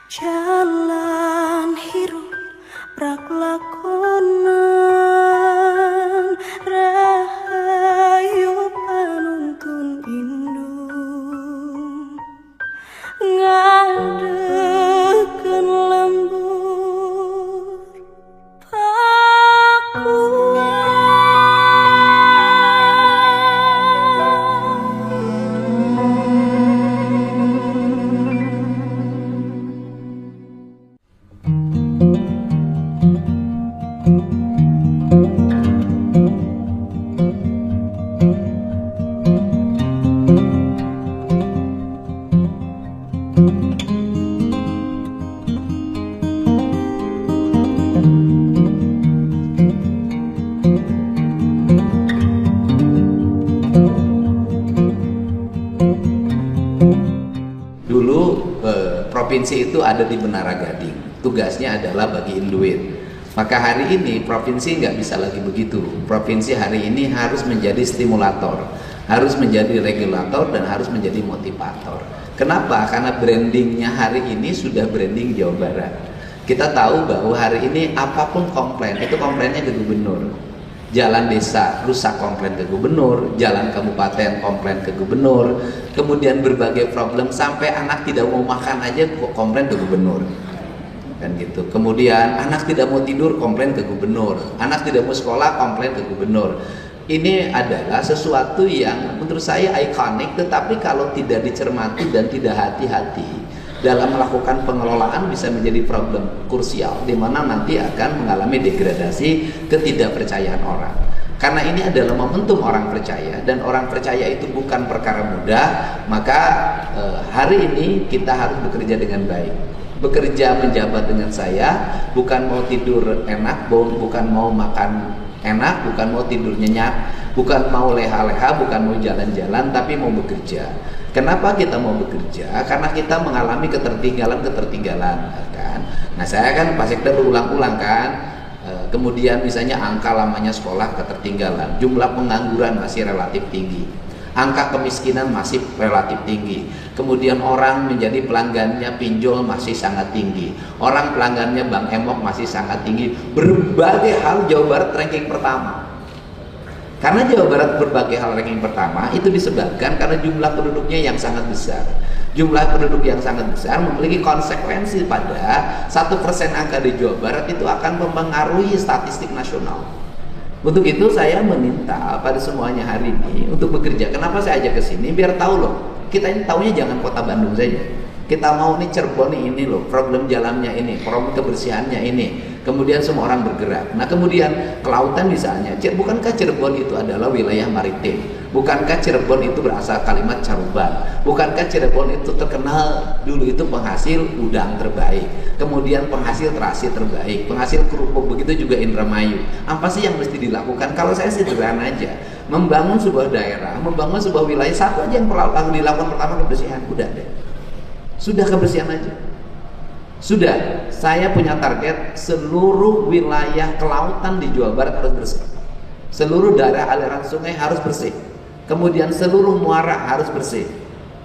Jalan hirup prak lakonan rahayu panuntun indung ngadekeun lembur provinsi itu ada di Menara Gading, tugasnya adalah bagiin duit. Maka hari ini provinsi nggak bisa lagi begitu. Provinsi hari ini harus menjadi stimulator, harus menjadi regulator, dan harus menjadi motivator. Kenapa? Karena brandingnya hari ini sudah branding Jawa Barat. Kita tahu bahwa hari ini apapun komplain, itu komplainnya ke gubernur. Jalan desa rusak, komplain ke gubernur. Jalan kabupaten, komplain ke gubernur. Kemudian berbagai problem, sampai anak tidak mau makan aja komplain ke gubernur, kan gitu. Kemudian anak tidak mau tidur, komplain ke gubernur. Anak tidak mau sekolah, komplain ke gubernur. Ini adalah sesuatu yang menurut saya ikonik, tetapi kalau tidak dicermati dan tidak hati-hati dalam melakukan pengelolaan bisa menjadi problem krusial, di mana nanti akan mengalami degradasi ketidakpercayaan orang. Karena ini adalah momentum orang percaya, dan orang percaya itu bukan perkara mudah. Maka hari ini kita harus bekerja dengan baik, bekerja menjabat dengan saya, bukan mau tidur enak, bukan mau makan enak, bukan mau tidur nyenyak, bukan mau leha-leha, bukan mau jalan-jalan, tapi mau bekerja. Kenapa kita mau bekerja? Karena kita mengalami ketertinggalan kan. Nah, saya kan Pak Sekda berulang-ulang kan. Kemudian misalnya angka lamanya sekolah ketertinggalan, jumlah pengangguran masih relatif tinggi, angka kemiskinan masih relatif tinggi. Kemudian orang menjadi pelanggannya pinjol masih sangat tinggi, orang pelanggannya Bank Emok masih sangat tinggi. Berbagai hal Jawa Barat ranking pertama. Karena Jawa Barat berbagai hal ranking pertama itu disebabkan karena jumlah penduduknya yang sangat besar. Jumlah penduduk yang sangat besar memiliki konsekuensi pada 1% angka di Jawa Barat itu akan mempengaruhi statistik nasional. Untuk itu saya meminta pada semuanya hari ini untuk bekerja. Kenapa saya ajak ke sini? Biar tahu loh, kita ini taunya jangan kota Bandung saja. Kita mau nih Cirebon ini loh, problem jalannya ini, problem kebersihannya ini. Kemudian semua orang bergerak. Nah, kemudian kelautan misalnya, bukankah Cirebon itu adalah wilayah maritim? Bukankah Cirebon itu berasal kalimat caruban? Bukankah Cirebon itu terkenal dulu itu penghasil udang terbaik, kemudian penghasil terasi terbaik, penghasil kerupuk, begitu juga Indramayu. Apa sih yang mesti dilakukan? Kalau saya sederhana aja, membangun sebuah daerah, membangun sebuah wilayah, satu aja yang perlu dilakukan pertama, kebersihan. Udah deh, sudah kebersihan aja. Sudah, saya punya target seluruh wilayah kelautan di Jawa Barat harus bersih. Seluruh daerah aliran sungai harus bersih. Kemudian seluruh muara harus bersih.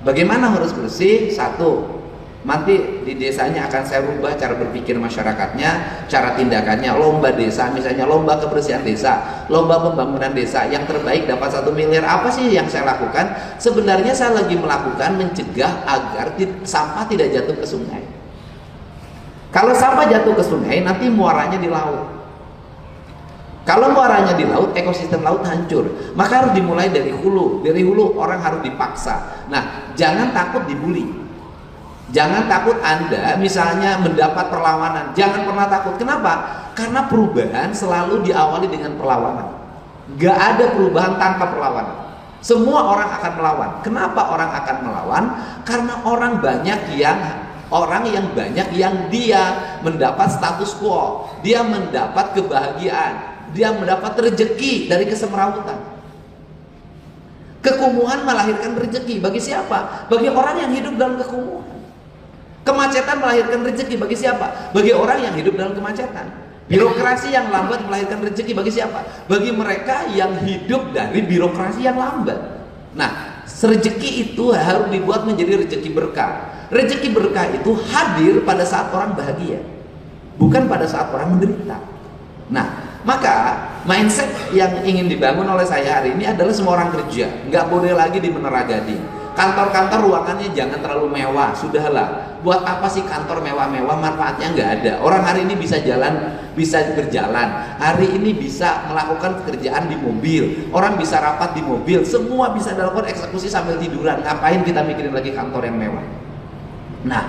Bagaimana harus bersih? Satu, nanti di desanya akan saya rubah cara berpikir masyarakatnya, cara tindakannya. Lomba desa, misalnya lomba kebersihan desa, lomba pembangunan desa, yang terbaik dapat 1 miliar. Apa sih yang saya lakukan? Sebenarnya saya lagi melakukan mencegah agar sampah tidak jatuh ke sungai. Kalau sampah jatuh ke sungai, nanti muaranya di laut. Kalau muaranya di laut, ekosistem laut hancur. Maka harus dimulai dari hulu. Dari hulu orang harus dipaksa. Nah, jangan takut dibully. Jangan takut Anda misalnya mendapat perlawanan. Jangan pernah takut. Kenapa? Karena perubahan selalu diawali dengan perlawanan. Gak ada perubahan tanpa perlawanan. Semua orang akan melawan. Kenapa orang akan melawan? Karena orang yang banyak yang dia mendapat status quo, dia mendapat kebahagiaan, dia mendapat rezeki dari kesemrawutan. Kekumuhan melahirkan rezeki bagi siapa? Bagi orang yang hidup dalam kekumuhan. Kemacetan melahirkan rezeki bagi siapa? Bagi orang yang hidup dalam kemacetan. Birokrasi yang lambat melahirkan rezeki bagi siapa? Bagi mereka yang hidup dari birokrasi yang lambat. Nah, Rezeki itu harus dibuat menjadi rezeki berkah. Rezeki berkah itu hadir pada saat orang bahagia, bukan pada saat orang menderita. Nah, maka mindset yang ingin dibangun oleh saya hari ini adalah semua orang kerja nggak boleh lagi di Menara Gading. Kantor-kantor ruangannya jangan terlalu mewah, sudahlah. Buat apa sih kantor mewah-mewah, manfaatnya nggak ada. Orang hari ini bisa jalan, bisa berjalan. Hari ini bisa melakukan pekerjaan di mobil. Orang bisa rapat di mobil. Semua bisa dilakukan eksekusi sambil tiduran. Ngapain kita mikirin lagi kantor yang mewah? Nah,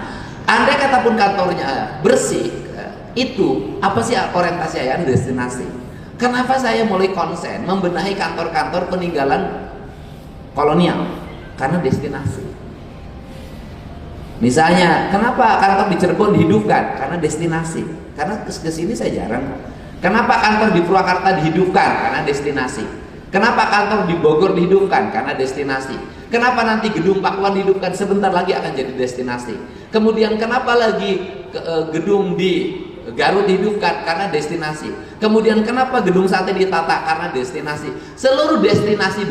andai kata pun kantornya bersih, itu apa sih orientasi saya? Destinasi. Kenapa saya mulai konsen membenahi kantor-kantor peninggalan kolonial? Karena destinasi. Misalnya, kenapa kantor di Cirebon dihidupkan? Karena destinasi. Karena kesini saya jarang. Kenapa kantor di Purwakarta dihidupkan? Karena destinasi. Kenapa kantor di Bogor dihidupkan? Karena destinasi. Kenapa nanti gedung Pakuan dihidupkan? Sebentar lagi akan jadi destinasi. Kemudian kenapa lagi gedung di Garut dihidupkan? Karena destinasi. Kemudian kenapa gedung sate ditata? Karena destinasi. Seluruh destinasi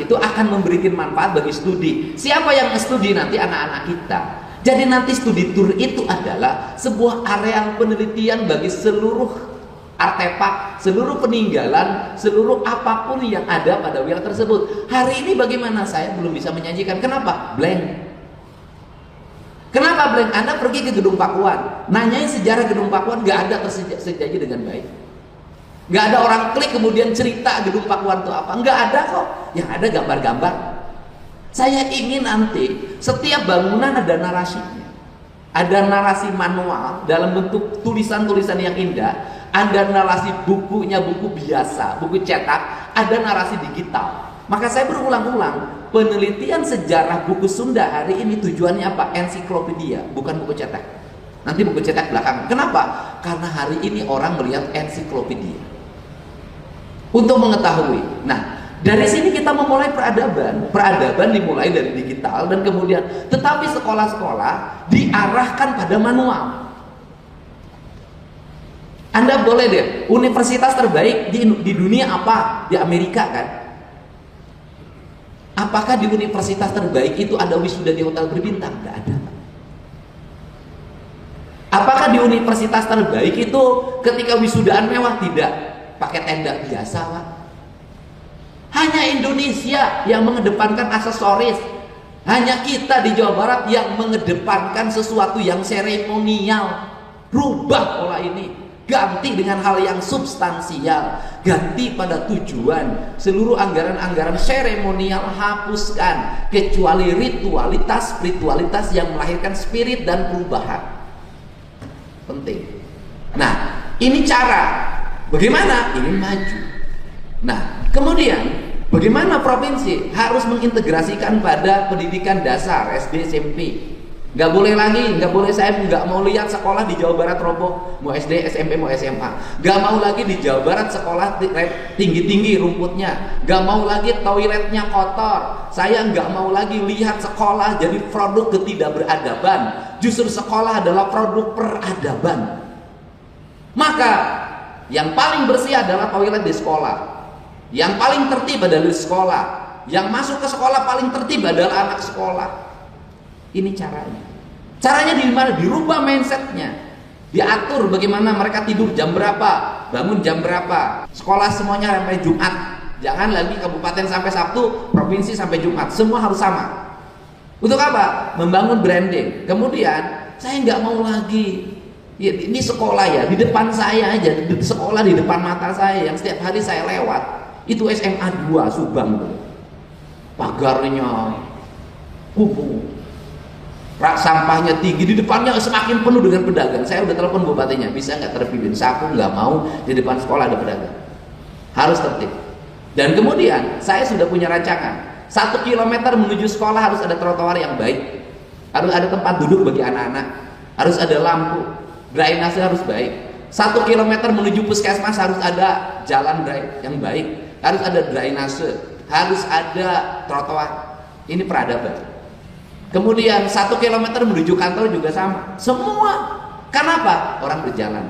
itu akan memberikan manfaat bagi studi. Siapa yang studi? Nanti anak-anak kita. Jadi nanti studi tour itu adalah sebuah area penelitian bagi seluruh artefak, seluruh peninggalan, seluruh apapun yang ada pada wilayah tersebut. Hari ini bagaimana? Saya belum bisa menyajikan. Kenapa? Blank. Kenapa blank? Anda pergi ke gedung Pakuan, nanyain sejarah gedung Pakuan, gak ada tersaji dengan baik. Gak ada orang klik kemudian cerita gedung Pakuan itu apa. Gak ada kok. Yang ada gambar-gambar. Saya ingin nanti setiap bangunan ada narasinya. Ada narasi manual dalam bentuk tulisan-tulisan yang indah. Ada narasi bukunya, buku biasa, buku cetak. Ada narasi digital. Maka saya berulang-ulang, penelitian sejarah buku Sunda hari ini tujuannya apa? Ensiklopedia, bukan buku cetak. Nanti buku cetak belakang. Kenapa? Karena hari ini orang melihat ensiklopedia untuk mengetahui. Nah, dari sini kita memulai peradaban. Peradaban dimulai dari digital dan kemudian, tetapi sekolah-sekolah diarahkan pada manual. Anda boleh deh, universitas terbaik di dunia apa? Di Amerika kan? Apakah di universitas terbaik itu ada wisuda di hotel berbintang? Tidak ada. Apakah di universitas terbaik itu ketika wisudaan mewah? Tidak. Pakai tenda biasa, Pak. Hanya Indonesia yang mengedepankan aksesoris. Hanya kita di Jawa Barat yang mengedepankan sesuatu yang seremonial. Rubah pola ini. Ganti dengan hal yang substansial, ganti pada tujuan. Seluruh anggaran-anggaran seremonial hapuskan, kecuali ritualitas, spiritualitas yang melahirkan spirit dan perubahan. Penting. Nah, ini cara. Bagaimana? Ingin maju. Nah, kemudian bagaimana provinsi harus mengintegrasikan pada pendidikan dasar SD, SMP. Nggak boleh lagi, nggak boleh, saya nggak mau lihat sekolah di Jawa Barat roboh, mau SD, SMP, mau SMA. Nggak mau lagi di Jawa Barat sekolah tinggi-tinggi rumputnya. Nggak mau lagi toiletnya kotor. Saya nggak mau lagi lihat sekolah jadi produk ketidakberadaban. Justru sekolah adalah produk peradaban. Maka yang paling bersih adalah toilet di sekolah. Yang paling tertib adalah di sekolah. Yang masuk ke sekolah paling tertib adalah anak sekolah. Ini caranya. Caranya di mana? Dirubah mindsetnya. Diatur bagaimana mereka tidur jam berapa, bangun jam berapa. Sekolah semuanya sampai Jumat. Jangan lagi kabupaten sampai Sabtu, provinsi sampai Jumat. Semua harus sama. Untuk apa? Membangun branding. Kemudian saya nggak mau lagi. Ya, ini sekolah ya, di depan saya aja, sekolah di depan mata saya yang setiap hari saya lewat. Itu SMA 2 Subang. Pagarnya kubu. Rak sampahnya tinggi, di depannya semakin penuh dengan pedagang. Saya udah telepon bupatinya, bisa nggak terpilih? Aku nggak mau di depan sekolah ada pedagang. Harus tertib. Dan kemudian saya sudah punya rancangan. 1 kilometer menuju sekolah harus ada trotoar yang baik, harus ada tempat duduk bagi anak-anak, harus ada lampu, drainase harus baik. 1 kilometer menuju puskesmas harus ada jalan yang baik, harus ada drainase, harus ada trotoar. Ini peradaban. Kemudian 1 kilometer menuju kantor juga sama. Semua. Kenapa? Orang berjalan.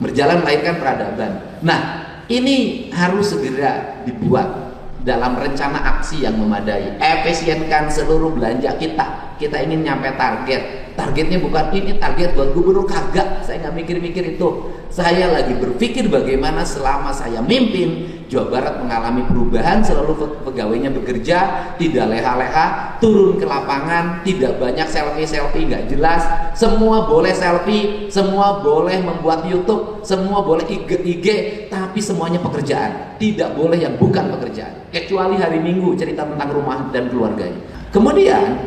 Berjalan melahirkan peradaban. Nah, ini harus segera dibuat. dalam rencana aksi yang memadai, efisienkan seluruh belanja kita. Kita ingin nyampe target. Targetnya bukan ini target buat gubernur, kagak. Saya nggak mikir-mikir itu. Saya lagi berpikir bagaimana selama saya mimpin Jawa Barat mengalami perubahan, seluruh pegawainya bekerja, tidak leha-leha, turun ke lapangan, tidak banyak selfie-selfie nggak jelas. Semua boleh selfie, semua boleh membuat YouTube, semua boleh IG, tapi semuanya pekerjaan. Tidak boleh yang bukan pekerjaan. Kecuali hari Minggu cerita tentang rumah dan keluarganya. Kemudian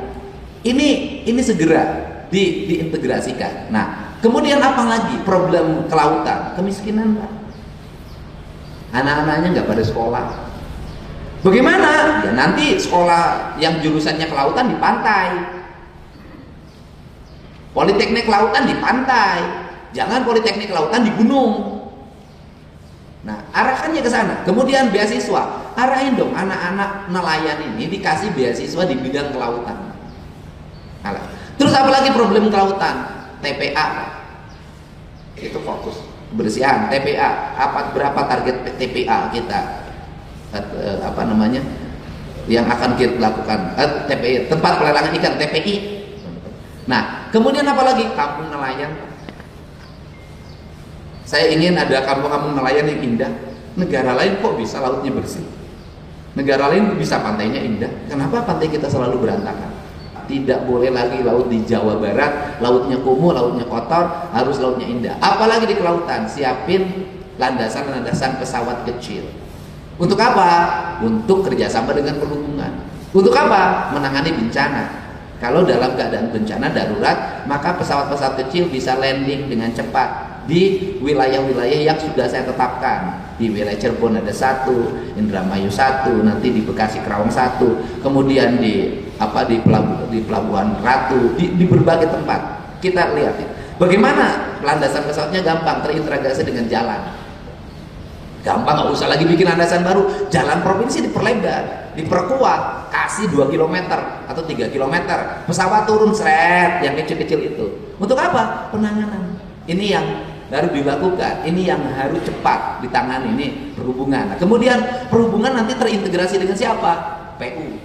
ini segera diintegrasikan. Nah, kemudian apa lagi problem kelautan? Kemiskinan, Pak. Anak-anaknya nggak pada sekolah. Bagaimana? Ya nanti sekolah yang jurusannya kelautan di pantai, politeknik kelautan di pantai, jangan politeknik kelautan di gunung. Nah, arahkannya ke sana. Kemudian beasiswa, arahin dong anak-anak nelayan ini dikasih beasiswa di bidang kelautan. Terus apalagi problem kelautan? TPA, itu fokus kebersihan. TPA, berapa target TPA kita? Yang akan kita lakukan? TPI, tempat pelelangan ikan, TPI. Nah, kemudian apalagi? Kampung nelayan. Saya ingin ada kampung-kampung nelayan yang indah. Negara lain kok bisa lautnya bersih? Negara lain bisa pantainya indah. Kenapa pantai kita selalu berantakan? Tidak boleh lagi laut di Jawa Barat lautnya kumuh, lautnya kotor, harus lautnya indah. Apalagi di kelautan, siapin landasan-landasan pesawat kecil. Untuk apa? Untuk kerjasama dengan perhubungan. Untuk apa? Menangani bencana. Kalau dalam keadaan bencana darurat, maka pesawat-pesawat kecil bisa landing dengan cepat di wilayah-wilayah yang sudah saya tetapkan. Di wilayah Cirebon ada 1, Indramayu 1, nanti di Bekasi Kerawang 1, kemudian di Pelabuhan Ratu, di berbagai tempat. Kita lihat ya, bagaimana landasan pesawatnya gampang terintegrasi dengan jalan. Gampang, nggak usah lagi bikin landasan baru. Jalan provinsi diperlebar, diperkuat, kasih 2 km atau 3 km. Pesawat turun seret, yang kecil-kecil itu. Untuk apa? Penanganan. Ini yang baru dilakukan, ini yang harus cepat ditangani, ini perhubungan. Nah, kemudian perhubungan nanti terintegrasi dengan siapa? PU.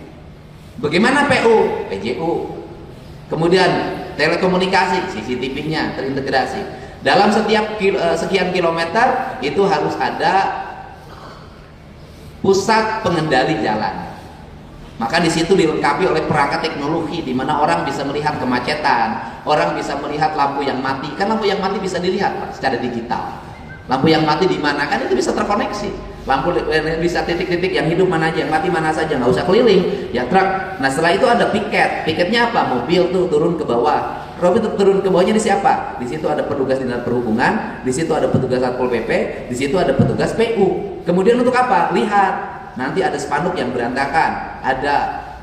Bagaimana PU? PJU. Kemudian telekomunikasi, CCTV-nya terintegrasi. Dalam setiap sekian kilometer itu harus ada pusat pengendali jalan. Maka di situ dilengkapi oleh perangkat teknologi di mana orang bisa melihat kemacetan, orang bisa melihat lampu yang mati. Kan lampu yang mati bisa dilihat, Pak, secara digital. Lampu yang mati di mana? Kan itu bisa terkoneksi. Lampu bisa titik-titik yang hidup mana aja, yang mati mana saja, nggak usah keliling. Ya truk. Nah setelah itu ada piket. Piketnya apa? Mobil tuh turun ke bawah. Mobil turun ke bawahnya di siapa? Di situ ada petugas dinas perhubungan, di situ ada petugas satpol pp, di situ ada petugas PU. Kemudian untuk apa? Lihat. Nanti ada spanduk yang berantakan, ada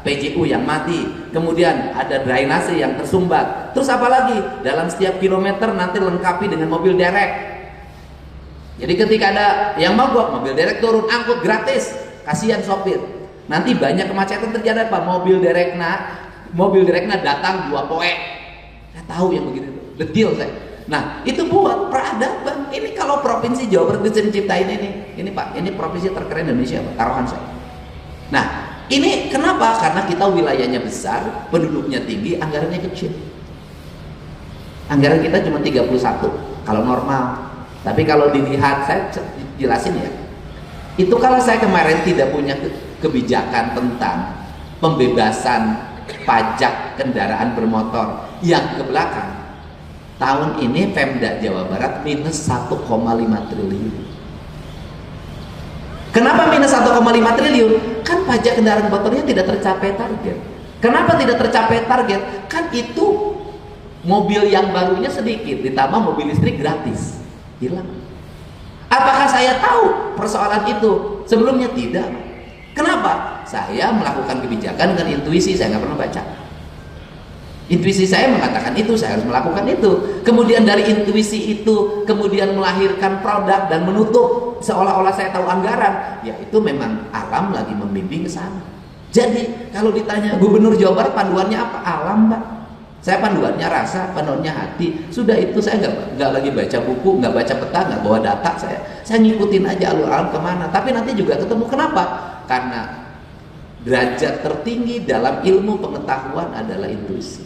PJU yang mati, kemudian ada drainase yang tersumbat. Terus apa lagi? Dalam setiap kilometer nanti lengkapi dengan mobil derek. Jadi ketika ada yang mogok, mobil derek turun, angkut gratis, kasihan sopir. Nanti banyak kemacetan terjadi apa? Mobil derekna datang 2 poe. Saya tahu yang begitu, detil saya. Nah itu buat peradaban. Ini kalau provinsi Jawa Barat bisa diciptain ini Pak, ini provinsi terkeren Indonesia Pak, taruhan saya. Nah ini kenapa? Karena kita wilayahnya besar, penduduknya tinggi, anggarannya kecil. Anggaran kita cuma 31 kalau normal. Tapi kalau dilihat, saya jelasin ya, itu kalau saya kemarin tidak punya kebijakan tentang pembebasan pajak kendaraan bermotor yang ke belakang, tahun ini Pemda Jawa Barat minus 1,5 triliun. Kenapa minus 1,5 triliun? Kan pajak kendaraan bermotornya tidak tercapai target. Kenapa tidak tercapai target? Kan itu mobil yang barunya sedikit, ditambah mobil listrik gratis, hilang. Apakah saya tahu persoalan itu? Sebelumnya tidak. Kenapa? Saya melakukan kebijakan dengan intuisi, saya nggak pernah baca. Intuisi saya mengatakan itu, saya harus melakukan itu. Kemudian dari intuisi itu, kemudian melahirkan produk dan menutup seolah-olah saya tahu anggaran. Ya itu memang alam lagi membimbing ke sana. Jadi kalau ditanya Gubernur Jawa Barat panduannya apa? Alam, Pak. Saya panduannya rasa, panduannya hati. Sudah itu saya nggak lagi baca buku, nggak baca peta, nggak bawa data. Saya ngikutin aja alur alam kemana. Tapi nanti juga ketemu. Kenapa? Karena derajat tertinggi dalam ilmu pengetahuan adalah intuisi.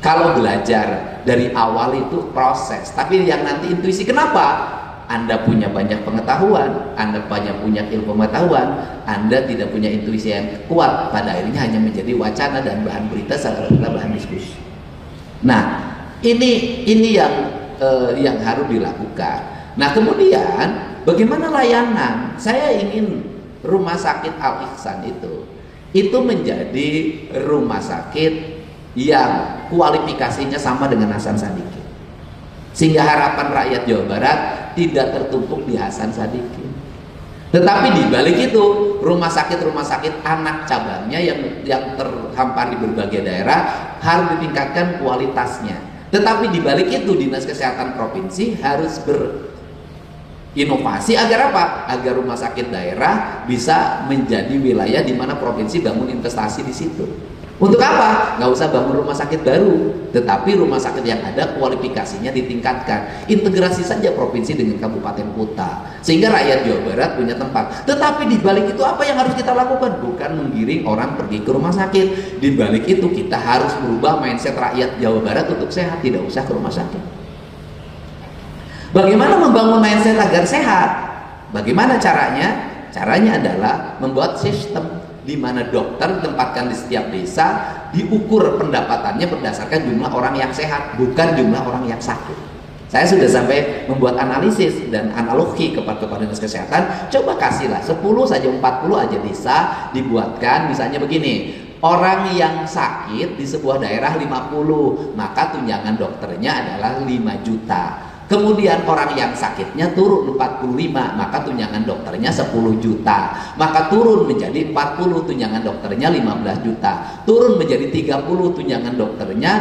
Kalau belajar dari awal itu proses, tapi yang nanti intuisi. Kenapa? Anda punya banyak pengetahuan, Anda punya ilmu pengetahuan, Anda tidak punya intuisi yang kuat, pada akhirnya hanya menjadi wacana dan bahan berita serta bahan diskusi. Nah, ini yang harus dilakukan. Nah, kemudian bagaimana layanan? Saya ingin Rumah Sakit Al Ihsan itu menjadi rumah sakit yang kualifikasinya sama dengan Hasan Sadikin, sehingga harapan rakyat Jawa Barat tidak tertumpuk di Hasan Sadikin. Tetapi di balik itu rumah sakit anak cabangnya yang terhampar di berbagai daerah harus ditingkatkan kualitasnya. Tetapi di balik itu Dinas Kesehatan Provinsi harus berinovasi agar apa? Agar rumah sakit daerah bisa menjadi wilayah di mana provinsi bangun investasi di situ. Untuk apa? Nggak usah bangun rumah sakit baru, tetapi rumah sakit yang ada kualifikasinya ditingkatkan. Integrasi saja provinsi dengan kabupaten kota, sehingga rakyat Jawa Barat punya tempat. Tetapi di balik itu apa yang harus kita lakukan? Bukan menggiring orang pergi ke rumah sakit. Di balik itu kita harus merubah mindset rakyat Jawa Barat untuk sehat, tidak usah ke rumah sakit. Bagaimana membangun mindset agar sehat? Bagaimana caranya? Caranya adalah membuat sistem di mana dokter ditempatkan di setiap desa, diukur pendapatannya berdasarkan jumlah orang yang sehat, bukan jumlah orang yang sakit. Saya sudah sampai membuat analisis dan analogi kepada Dinas Kesehatan. Coba kasihlah 10 saja, 40 aja desa dibuatkan, misalnya begini. Orang yang sakit di sebuah daerah 50, maka tunjangan dokternya adalah 5 juta. Kemudian orang yang sakitnya turun 45, maka tunjangan dokternya 10 juta. Maka turun menjadi 40, tunjangan dokternya 15 juta. Turun menjadi 30, tunjangan dokternya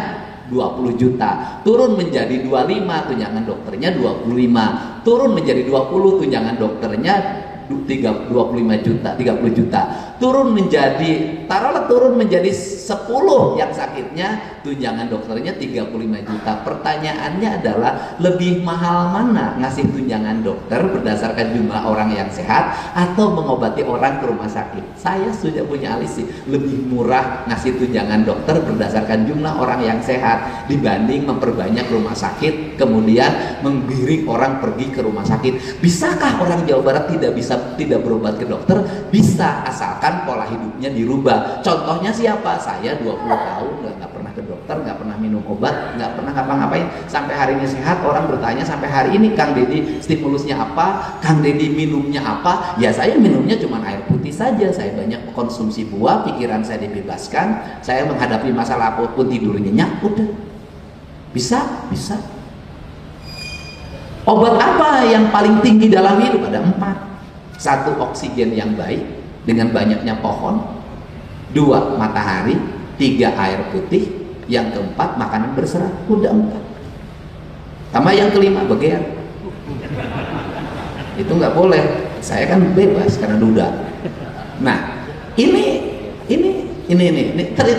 20 juta. Turun menjadi 25, tunjangan dokternya 25. Turun menjadi 20, tunjangan dokternya 25 juta, 30 juta. Turun menjadi, taruhlah turun menjadi 10 yang sakitnya, tunjangan dokternya 35 juta. Pertanyaannya adalah lebih mahal mana ngasih tunjangan dokter berdasarkan jumlah orang yang sehat atau mengobati orang ke rumah sakit? Saya sudah punya analisis, lebih murah ngasih tunjangan dokter berdasarkan jumlah orang yang sehat dibanding memperbanyak rumah sakit kemudian menggiring orang pergi ke rumah sakit. Bisakah orang Jawa Barat tidak berobat ke dokter? Bisa, asalkan pola hidupnya dirubah. Contohnya siapa? Saya 20 tahun nggak pernah ke dokter, nggak pernah minum obat, nggak pernah ngapa-ngapain. Sampai hari ini sehat. Orang bertanya sampai hari ini, Kang Deddy stimulusnya apa? Kang Deddy minumnya apa? Ya saya minumnya cuma air putih saja. Saya banyak konsumsi buah, pikiran saya dibebaskan. Saya menghadapi masalah apapun tidur nyenyak, udah. Bisa. Obat apa yang paling tinggi dalam hidup? Ada 4. 1, oksigen yang baik dengan banyaknya pohon. 2, matahari. 3, air putih. Yang keempat, makanan berserat. Udah 4. Sama yang kelima, begean. Itu nggak boleh. Saya kan bebas karena duda. Nah, ini.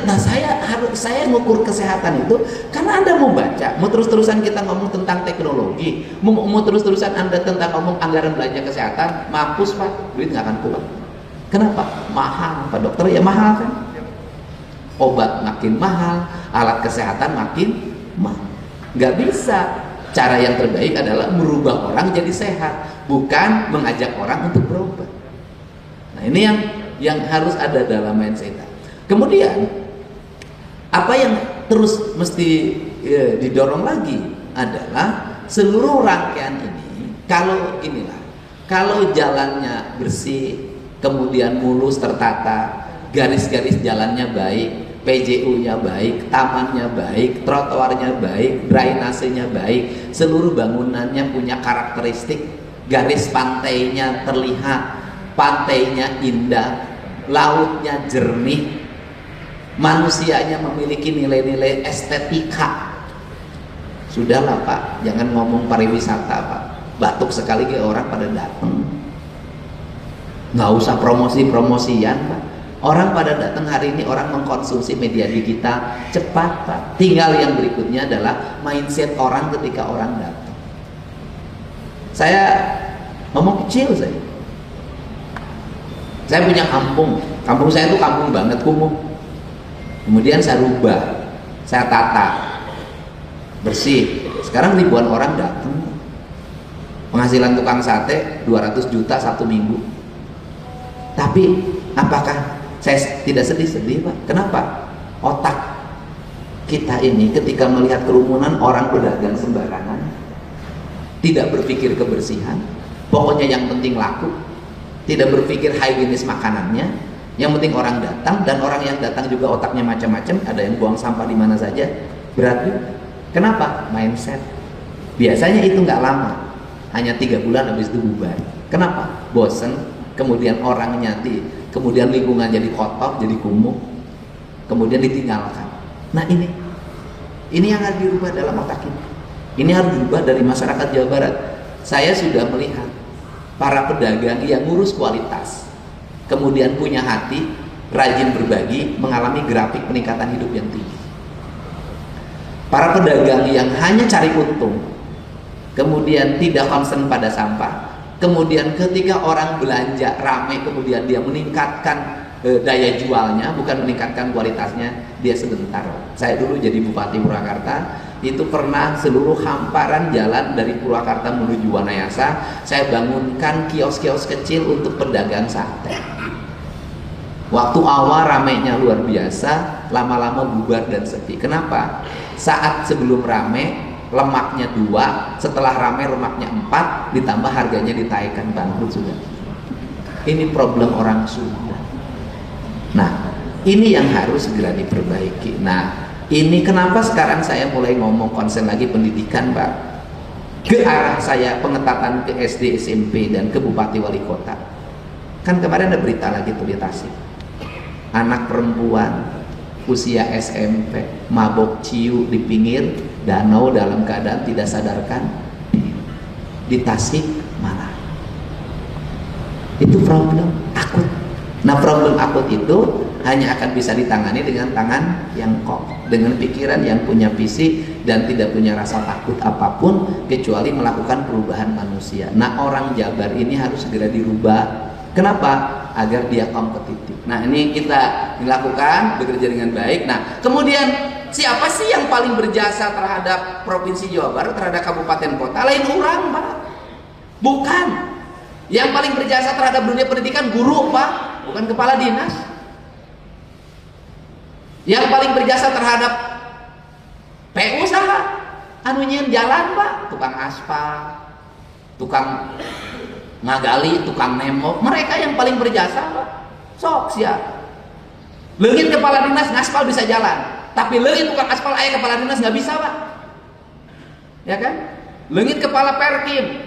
Nah, saya ngukur kesehatan itu karena Anda mau baca, mau terus-terusan kita ngomong tentang teknologi, mau terus-terusan Anda tentang ngomong anggaran belanja kesehatan, mampus Pak, duit nggak akan kuat. Kenapa? Mahal, Pak Dokter, ya mahal kan? Obat makin mahal, alat kesehatan makin mahal. Nggak bisa. Cara yang terbaik adalah merubah orang jadi sehat, bukan mengajak orang untuk berobat. Nah, ini yang harus ada dalam mindset. Kemudian apa yang terus mesti didorong lagi adalah seluruh rangkaian ini, kalau jalannya bersih, kemudian mulus tertata, garis-garis jalannya baik, PJU-nya baik, tamannya baik, trotoarnya baik, drainasenya baik, seluruh bangunannya punya karakteristik, garis pantainya terlihat, pantainya indah, lautnya jernih, manusianya memiliki nilai-nilai estetika. Sudahlah Pak, jangan ngomong pariwisata Pak. Batuk sekali ke orang pada datang. Nggak usah promosi-promosian Pak. Orang pada datang hari ini, orang mengkonsumsi media digital cepat Pak. Tinggal yang berikutnya adalah mindset orang ketika orang datang. Saya ngomong kecil saya. Saya punya kampung saya itu kampung banget, kumuh. Kemudian saya rubah, saya tata, bersih. Sekarang ribuan orang datang. Penghasilan tukang sate 200 juta satu minggu. Tapi apakah saya tidak sedih-sedih, Pak? Kenapa? Otak kita ini ketika melihat kerumunan orang pedagang sembarangan, tidak berpikir kebersihan, pokoknya yang penting laku, tidak berpikir higienis makanannya, yang penting orang datang, dan orang yang datang juga otaknya macam-macam, ada yang buang sampah di mana saja, berat juga. Kenapa? Mindset. Biasanya itu nggak lama, hanya 3 bulan habis itu bubar. Kenapa? Bosen, kemudian orangnya kemudian lingkungan jadi kotor, jadi kumuh, kemudian ditinggalkan. Nah ini yang harus dirubah dalam otak kita. Ini harus dirubah dari masyarakat Jawa Barat. Saya sudah melihat para pedagang yang ngurus kualitas, kemudian punya hati, rajin berbagi, mengalami grafik peningkatan hidup yang tinggi. Para pedagang yang hanya cari untung, kemudian tidak concern pada sampah, kemudian ketika orang belanja ramai, kemudian dia meningkatkan daya jualnya, bukan meningkatkan kualitasnya, dia sebentar. Saya dulu jadi Bupati Purwakarta, itu pernah seluruh hamparan jalan dari Purwakarta menuju Wanayasa saya bangunkan kios-kios kecil untuk pedagang sate. Waktu awal ramainya luar biasa, lama-lama bubar dan sepi. Kenapa? Saat sebelum rame lemaknya 2, setelah rame lemaknya 4, ditambah harganya ditaikkan, bangkrut sudah. Ini problem orang Sunda. Nah, ini yang harus segera diperbaiki. Nah, ini kenapa sekarang saya mulai ngomong konsen lagi pendidikan, Pak, ke arah saya pengetatan ke SD, SMP, dan ke Bupati Wali Kota. Kan kemarin ada berita lagi tuh di Tasik, anak perempuan usia SMP mabok ciu di pinggir danau dalam keadaan tidak sadarkan di Tasik Malaya. Itu problem akut. Nah, problem akut itu hanya akan bisa ditangani dengan tangan yang kokoh, dengan pikiran yang punya visi dan tidak punya rasa takut apapun kecuali melakukan perubahan manusia. Nah, orang Jabar ini harus segera dirubah. Kenapa? Agar dia kompetitif. Nah, ini kita dilakukan, bekerja dengan baik. Nah, kemudian siapa sih yang paling berjasa terhadap Provinsi Jawa Barat, terhadap kabupaten kota? Lain orang, Pak. Bukan. Yang paling berjasa terhadap dunia pendidikan guru, Pak. Bukan kepala dinas. Yang paling berjasa terhadap PU saha? Anu nyieun jalan, Pak. Tukang aspal, tukang ngagali, tukang nembok. Mereka yang paling berjasa, Pak. Sok sia. Leungit kepala dinas ngaspal bisa jalan, tapi leungit tukang aspal aya kepala dinas nggak bisa, Pak. Ya kan? Leungit kepala perkim,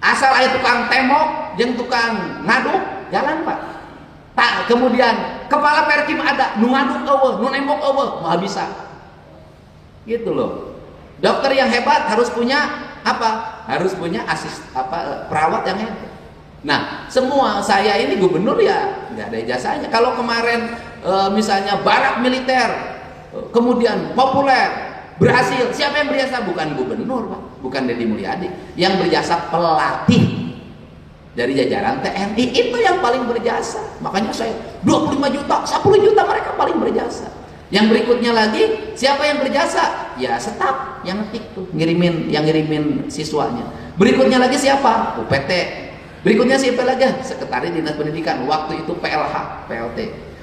asal aya tukang tembok jeung tukang ngaduk jalan, Pak. Tak, kemudian kepala perkim ada, nu ngaduk eueuh, nu nembok eueuh, nggak bisa. Gitu loh. Dokter yang hebat harus punya apa? Harus punya perawat yang hebat. Nah, semua saya ini gubernur ya nggak ada ijazahnya. Kalau kemarin misalnya barak militer, kemudian populer, berhasil, siapa yang berjasa? Bukan gubernur, Pak, bukan Deddy Mulyadi. Yang berjasa pelatih dari jajaran TNI, itu yang paling berjasa. Makanya saya 25 juta, 10 juta mereka paling berjasa. Yang berikutnya lagi, siapa yang berjasa? Ya staf yang ngetik tuh, ngirimin siswanya. Berikutnya lagi siapa? UPT. Berikutnya siapa lagi? Sekretaris Dinas Pendidikan. Waktu itu PLH, PLT.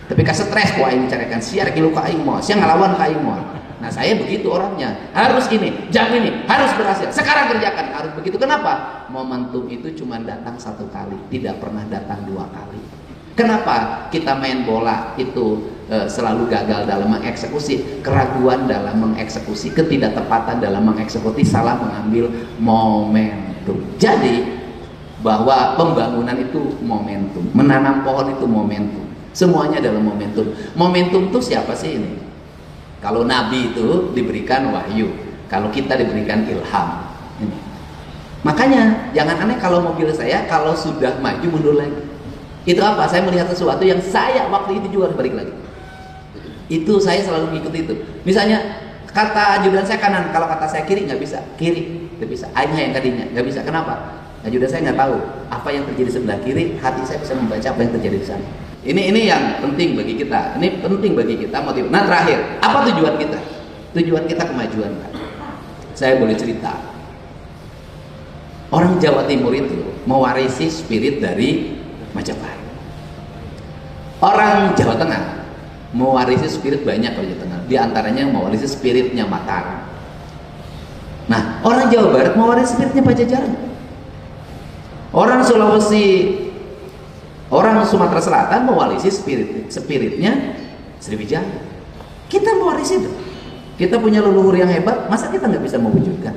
Tapi ka stres ku aing carikan siar kilu ka aing moal, sia ngalawan ka aing moal. Nah, saya begitu orangnya. Harus ini, jam ini, harus berhasil. Sekarang kerjakan, harus begitu. Kenapa? Momentum itu cuma datang 1 kali, tidak pernah datang 2 kali. Kenapa kita main bola itu selalu gagal dalam mengeksekusi? Keraguan dalam mengeksekusi, ketidaktepatan dalam mengeksekusi, salah mengambil momentum. Jadi bahwa pembangunan itu momentum, menanam pohon itu momentum, semuanya adalah momentum. Momentum itu siapa sih ini? Kalau Nabi itu diberikan wahyu, kalau kita diberikan ilham. Ini. Makanya jangan aneh kalau mobil saya kalau sudah maju mundur lagi. Itu apa? Saya melihat sesuatu yang saya waktu itu juga harus balik lagi. Itu saya selalu mengikuti itu. Misalnya kata ajudan saya kanan, kalau kata saya kiri nggak bisa, kiri nggak bisa. Aingnya yang tadinya nggak bisa. Kenapa? Ajudan saya nggak tahu apa yang terjadi sebelah kiri, hati saya bisa membaca apa yang terjadi di sana. Ini yang penting bagi kita. Ini penting bagi kita motif. Nah terakhir, apa tujuan kita? Tujuan kita kemajuan, Pak. Saya boleh cerita. Orang Jawa Timur itu mewarisi spirit dari Majapahit. Orang Jawa Tengah mewarisi spirit banyak kalau Jawa Tengah. Di antaranya mewarisi spiritnya Mataram. Nah, orang Jawa Barat mewarisi spiritnya Pajajaran. Orang Sulawesi, orang Sumatera Selatan mewarisi spiritnya Sriwijaya. Kita mewarisi itu. Kita punya leluhur yang hebat, masa kita nggak bisa mewujudkan?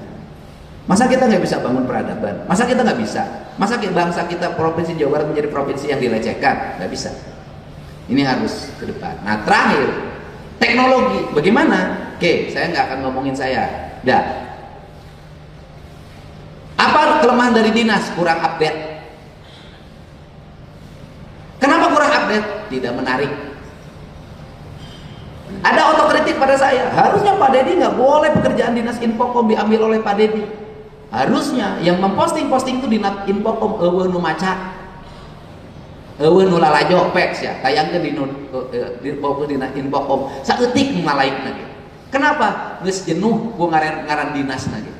Masa kita nggak bisa bangun peradaban? Masa kita nggak bisa? Masa bangsa kita, provinsi Jawa Barat menjadi provinsi yang dilecehkan? Nggak bisa. Ini harus ke depan. Nah terakhir, teknologi. Bagaimana? Oke, saya nggak akan ngomongin saya. Dah. Apa kelemahan dari dinas? Kurang update. Kenapa kurang update? Tidak menarik. Ada otokritik pada saya. Harusnya Pak Dedi nggak boleh pekerjaan dinas Infokom diambil oleh Pak Dedi. Harusnya yang memposting-posting itu dinas Infokom eueuh nu maca. Eueuh nu lalajo peks ya. Tayangkeun di dinas Infokom. Saeutik malaikna ge. Kenapa? Geus jenuh ku ngaran dinasna ge.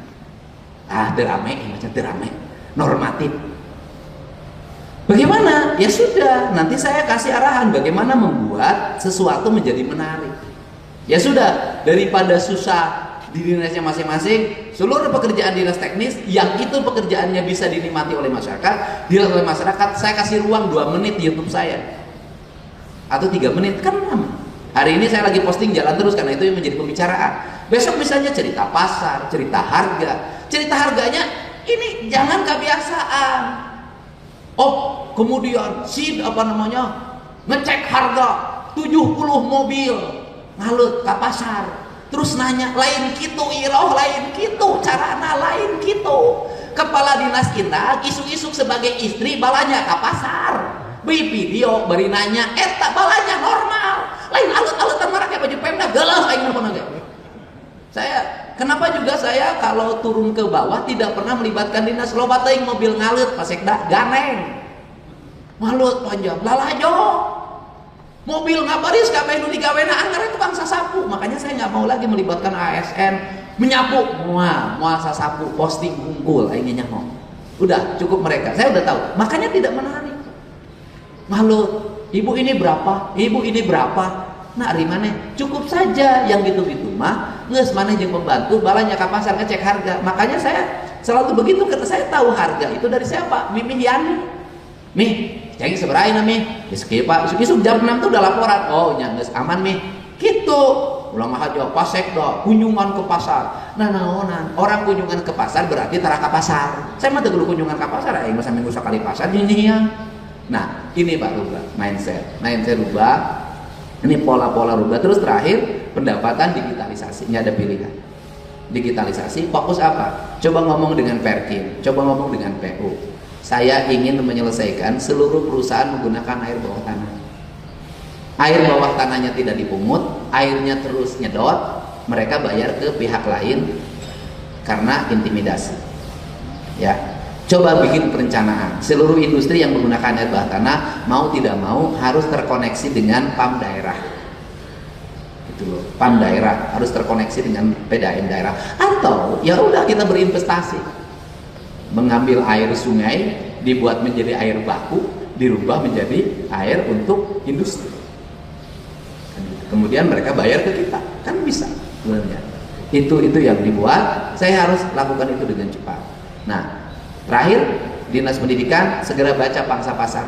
Ah, teu rame, macam teu rame. Normatif. Bagaimana? Ya sudah, nanti saya kasih arahan bagaimana membuat sesuatu menjadi menarik. Ya sudah, daripada susah di dinasnya masing-masing, seluruh pekerjaan dinas teknis yang itu pekerjaannya bisa dinikmati oleh masyarakat, dilihat oleh masyarakat, saya kasih ruang 2 menit di YouTube saya. Atau 3 menit, kan lama. Hari ini saya lagi posting jalan terus karena itu yang menjadi pembicaraan. Besok misalnya cerita pasar, cerita harga. Cerita harganya ini jangan kebiasaan. Oh, kemudian ngecek harga 70 mobil ngalut ke pasar, terus nanya lain kitu iroh, lain kitu carana, lain kitu. Kepala dinas kita isuk-isuk sebagai istri balanya ke pasar, beli video bari nanya eta balanya normal, lain alut-alutan marake baju pemda geuleuh aing nelpon ge. Kenapa juga saya kalau turun ke bawah tidak pernah melibatkan dinas. Loba teuing mobil ngalut pasekda ganeng malut panjang lalajo mobil ngabaris kabeh nu digawena anggar itu bangsa sapu. Makanya saya nggak mau lagi melibatkan ASN menyapu moal sasapu posting unggul aingnya mau. Udah cukup mereka, saya udah tahu. Makanya tidak menarik. Malut, ibu ini berapa? Ibu ini berapa? Nah, ari maneh cukup saja yang gitu-gitu mah geus maneh jeung pembantu balanya ka pasar ngecek harga. Makanya saya selalu begitu karena saya tahu harga itu dari siapa? Mimi Yani. Mih, ceng sabaraha Mi? Geus kieu Pak, besok jam 6 tuh udah laporan. Oh, nya geus aman Mi. Kitu. Ulang mah aja pasek dah, kunjungan ke pasar. Nah, naonan? Orang kunjungan ke pasar berarti tara ka pasar. Saya mah teu kudu kunjungan ke pasar, aing mah saminggu sakali pasar nyinyia. Nah, ini Pak rubah mindset. Mindset rubah. Ini pola-pola rubah. Terus terakhir, pendapatan digitalisasi. Ini ada pilihan. Digitalisasi, fokus apa? Coba ngomong dengan Perkin, coba ngomong dengan PU. Saya ingin menyelesaikan seluruh perusahaan menggunakan air bawah tanah. Air bawah tanahnya tidak dipungut, airnya terus nyedot, mereka bayar ke pihak lain karena intimidasi. Ya, coba bikin perencanaan. Seluruh industri yang menggunakan air bawah tanah mau tidak mau harus terkoneksi dengan PAM daerah. Gitu loh. PAM daerah harus terkoneksi dengan PDAM daerah. Atau ya udah kita berinvestasi. Mengambil air sungai dibuat menjadi air baku, dirubah menjadi air untuk industri. Kemudian mereka bayar ke kita. Kan bisa sebenarnya. Itu yang dibuat, saya harus lakukan itu dengan cepat. Nah, terakhir, Dinas Pendidikan segera baca pangsa pasar.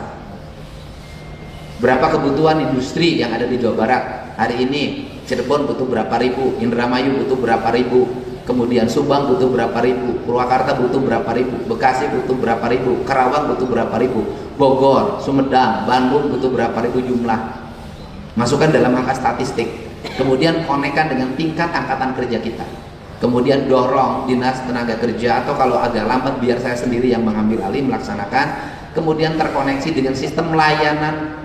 Berapa kebutuhan industri yang ada di Jawa Barat hari ini? Cirebon butuh berapa ribu, Indramayu butuh berapa ribu, kemudian Subang butuh berapa ribu, Purwakarta butuh berapa ribu, Bekasi butuh berapa ribu, Karawang butuh berapa ribu, Bogor, Sumedang, Bandung butuh berapa ribu jumlah. Masukkan dalam angka statistik. Kemudian konekkan dengan tingkat angkatan kerja kita. Kemudian dorong dinas tenaga kerja, atau kalau agak lambat biar saya sendiri yang mengambil alih melaksanakan. Kemudian terkoneksi dengan sistem layanan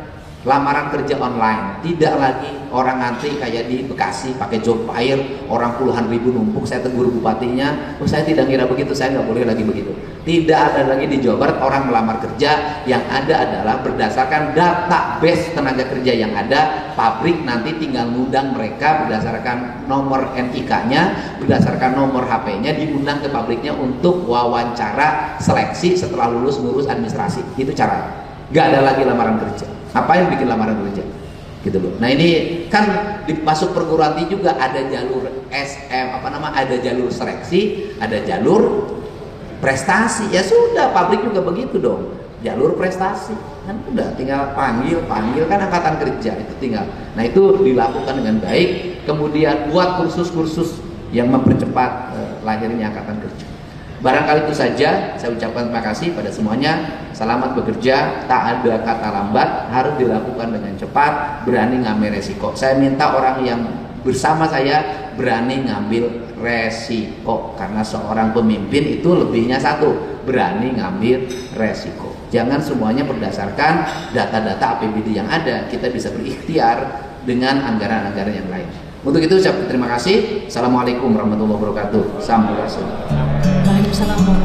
lamaran kerja online. Tidak lagi orang ngantri kayak di Bekasi pakai job fair, orang puluhan ribu numpuk. Saya tegur bupatinya, oh saya tidak ngira begitu, saya nggak boleh lagi begitu. Tidak ada lagi di Jawa Barat orang melamar kerja, yang ada adalah berdasarkan database tenaga kerja yang ada. Pabrik nanti tinggal ngundang mereka berdasarkan nomor NIK-nya, berdasarkan nomor HP-nya, diundang ke pabriknya untuk wawancara seleksi setelah lulus ngurus administrasi. Itu cara. Gak ada lagi lamaran kerja. Apa yang bikin lamaran kerja? Gitu loh. Nah ini kan masuk perguruan tinggi juga ada jalur ada jalur seleksi, ada jalur prestasi. Ya sudah, pabrik juga begitu dong, jalur prestasi kan udah tinggal panggil kan angkatan kerja itu tinggal. Nah itu dilakukan dengan baik, kemudian buat kursus-kursus yang mempercepat lahirnya angkatan kerja. Barangkali itu saja, saya ucapkan terima kasih pada semuanya. Selamat bekerja, tak ada kata lambat, harus dilakukan dengan cepat, berani ngambil resiko. Saya minta orang yang bersama saya berani ngambil resiko, karena seorang pemimpin itu lebihnya satu, berani ngambil resiko. Jangan semuanya berdasarkan data-data APBD yang ada, kita bisa berikhtiar dengan anggaran-anggaran yang lain. Untuk itu saya terima kasih. Assalamualaikum warahmatullahi wabarakatuh. Sampurasun. Waalaikumsalam.